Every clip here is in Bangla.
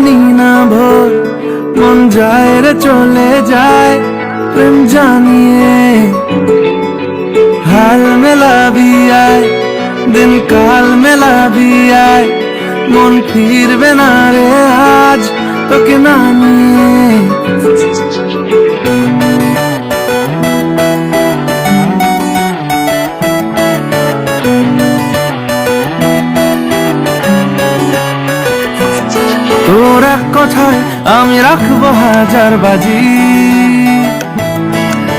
জানি না ভোর মন যায় রে চলে যায় প্রেম জানিয়ে हाल मिला भी आए दिन काल मिला भी आए मन फिर बिना रे आज तो के नानिए তোর এক কথায় আমি রাখবো হাজার বাজি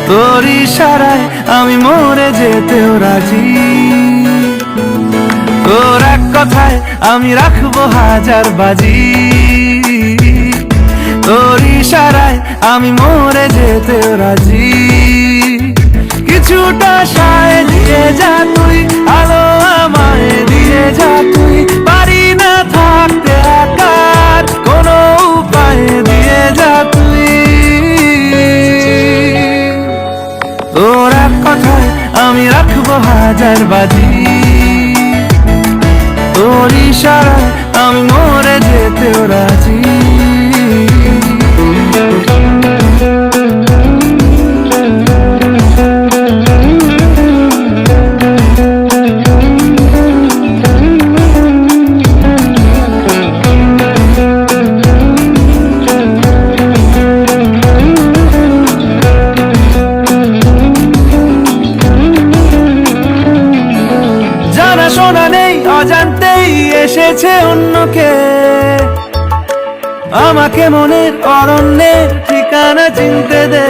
তোর ইশারায় আমি মরে যেতেও রাজি তোর এক কথায় আমি রাখবো হাজার বাজি তোর ইশারায় আমি মরে যেতেও রাজি কিছুটা সায় দিয়ে যা তুই আলো আমায় দিয়ে যা তুই পারি না থাকতে একার কোনো উপায় দিয়ে যা তুই তোর এক কথায় আমি রাখবো হাজার বাজি তোর ইশারায় আমি মরে যেতেও রাজি শোনা নেই অজান্তেই এসেছে অন্যকে আমাকে মনের অরণ্যের ঠিকানা চিনতে দে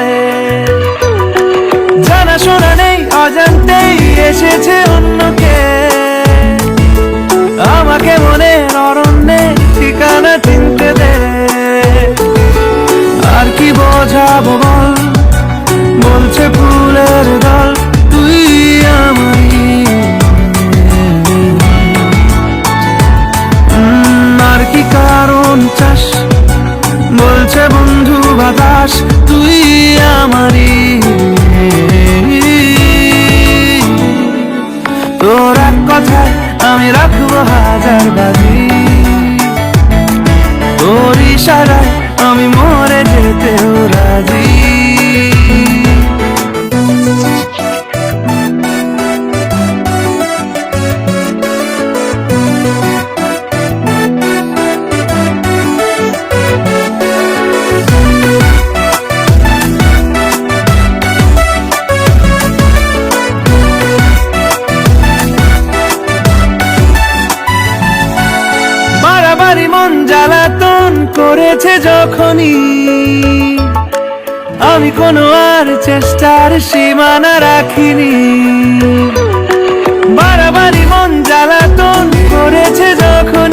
জানা শোনা নেই অজান্তেই এসেছে অন্যকে আমাকে মনের অরণ্যের ঠিকানা চিনতে দে আর কি বোঝাবো বল বলছে ফুলের দল তুই আমারই কি কারণ চাস বলছে বন্ধু বাতাস তুই আমারই তোর এক কথায় আমি রাখবো হাজার বাজি তোর ইশারায় আমি মরে যেতেও রাজি মন জ্বালাতন করেছে যখনই আমি কোনো আর চেষ্টার সীমানা রাখিনি বারবারই মন জ্বালাতন করেছে যখন